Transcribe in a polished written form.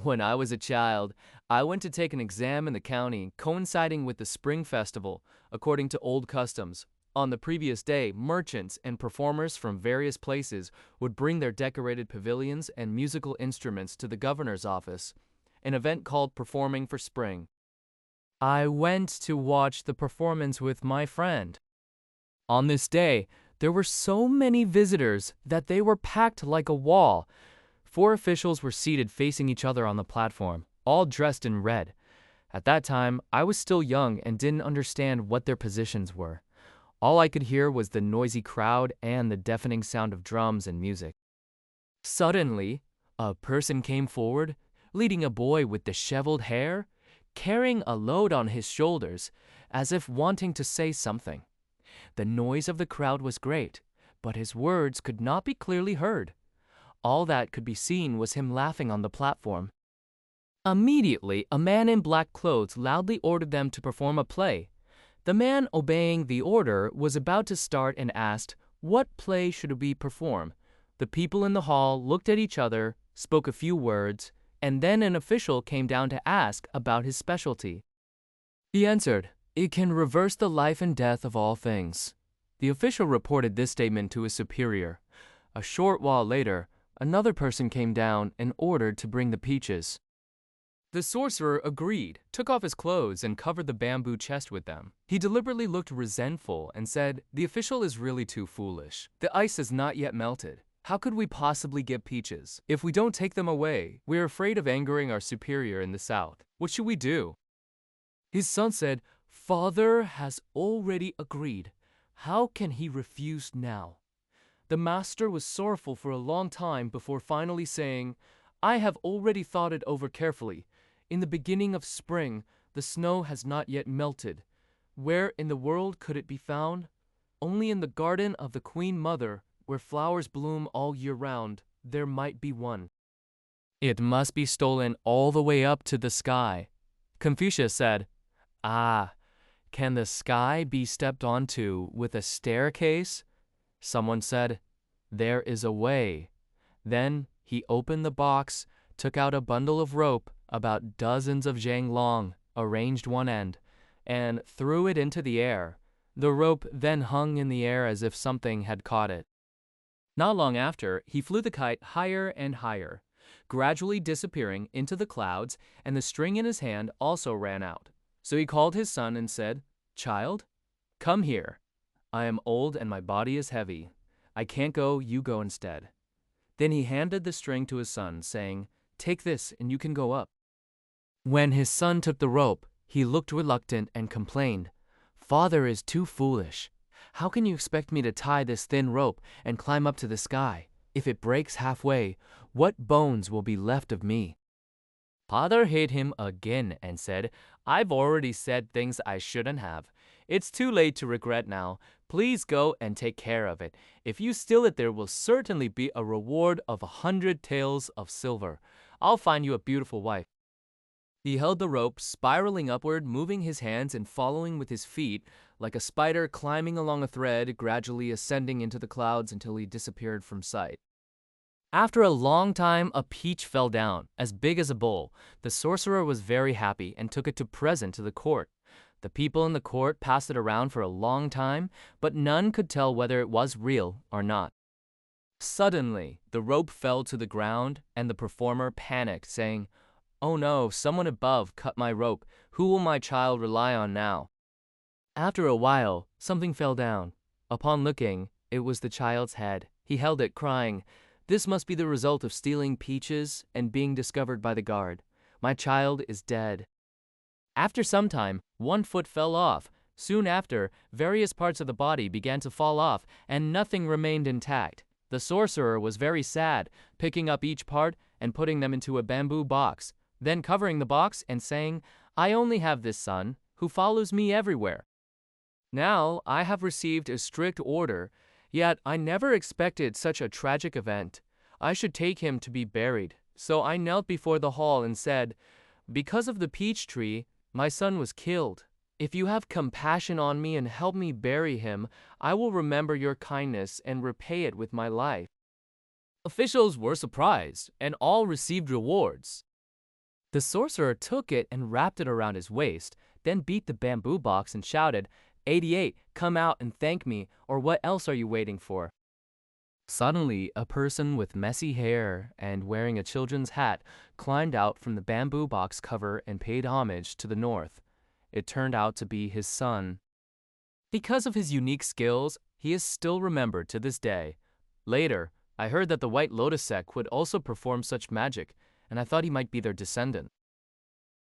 When I was a child, I went to take an exam in the county, coinciding with the Spring Festival, according to old customs. On the previous day, merchants and performers from various places would bring their decorated pavilions and musical instruments to the governor's office, an event called Performing for Spring. I went to watch the performance with my friend. On this day, there were so many visitors that they were packed like a wall. 4 officials were seated facing each other on the platform, all dressed in red. At that time, I was still young and didn't understand what their positions were. All I could hear was the noisy crowd and the deafening sound of drums and music. Suddenly, a person came forward, leading a boy with disheveled hair, carrying a load on his shoulders, as if wanting to say something. The noise of the crowd was great, but his words could not be clearly heard. All that could be seen was him laughing on the platform. Immediately, a man in black clothes loudly ordered them to perform a play. The man obeying the order was about to start and asked, "What play should we perform?" The people in the hall looked at each other, spoke a few words, and then an official came down to ask about his specialty. He answered, "It can reverse the life and death of all things." The official reported this statement to his superior. A short while later, another person came down and ordered to bring the peaches. The sorcerer agreed, took off his clothes, and covered the bamboo chest with them. He deliberately looked resentful and said, "The official is really too foolish. The ice has not yet melted. How could we possibly get peaches? If we don't take them away, we are afraid of angering our superior in the south. What should we do?" His son said, "Father has already agreed. How can he refuse now?" The master was sorrowful for a long time before finally saying, "I have already thought it over carefully. In the beginning of spring, the snow has not yet melted. Where in the world could it be found? Only in the garden of the Queen Mother, where flowers bloom all year round, there might be one. It must be stolen all the way up to the sky." Confucius said, "Ah, can the sky be stepped onto with a staircase?" Someone said, "There is a way." Then he opened the box, took out a bundle of rope about dozens of zhang long, arranged one end, and threw it into the air. The rope then hung in the air as if something had caught it. Not long after, he flew the kite higher and higher, gradually disappearing into the clouds, and the string in his hand also ran out. So he called his son and said, "Child, come here. I am old and my body is heavy. I can't go, you go instead." Then he handed the string to his son, saying, "Take this and you can go up." When his son took the rope, he looked reluctant and complained, "Father is too foolish. How can you expect me to tie this thin rope and climb up to the sky? If it breaks halfway, what bones will be left of me?" Father hit him again and said, "I've already said things I shouldn't have. It's too late to regret now. Please go and take care of it. If you steal it, there will certainly be a reward of 100 taels of silver. I'll find you a beautiful wife." He held the rope, spiraling upward, moving his hands and following with his feet, like a spider climbing along a thread, gradually ascending into the clouds until he disappeared from sight. After a long time, a peach fell down, as big as a bowl. The sorcerer was very happy and took it to present to the court. The people in the court passed it around for a long time, but none could tell whether it was real or not. Suddenly, the rope fell to the ground, and the performer panicked, saying, "Oh no, someone above cut my rope. Who will my child rely on now?" After a while, something fell down. Upon looking, it was the child's head. He held it, crying, "This must be the result of stealing peaches and being discovered by the guard. My child is dead." After some time, one foot fell off. Soon after, various parts of the body began to fall off, and nothing remained intact. The sorcerer was very sad, picking up each part and putting them into a bamboo box, then covering the box and saying, "I only have this son, who follows me everywhere. Now I have received a strict order, yet I never expected such a tragic event. I should take him to be buried." So I knelt before the hall and said, "Because of the peach tree, my son was killed. If you have compassion on me and help me bury him, I will remember your kindness and repay it with my life." Officials were surprised, and all received rewards. The sorcerer took it and wrapped it around his waist, then beat the bamboo box and shouted, 88, come out and thank me, or what else are you waiting for? Suddenly, a person with messy hair and wearing a children's hat climbed out from the bamboo box cover and paid homage to the North. It turned out to be his son. Because of his unique skills, he is still remembered to this day. Later, I heard that the White Lotus sect would also perform such magic, and I thought he might be their descendant.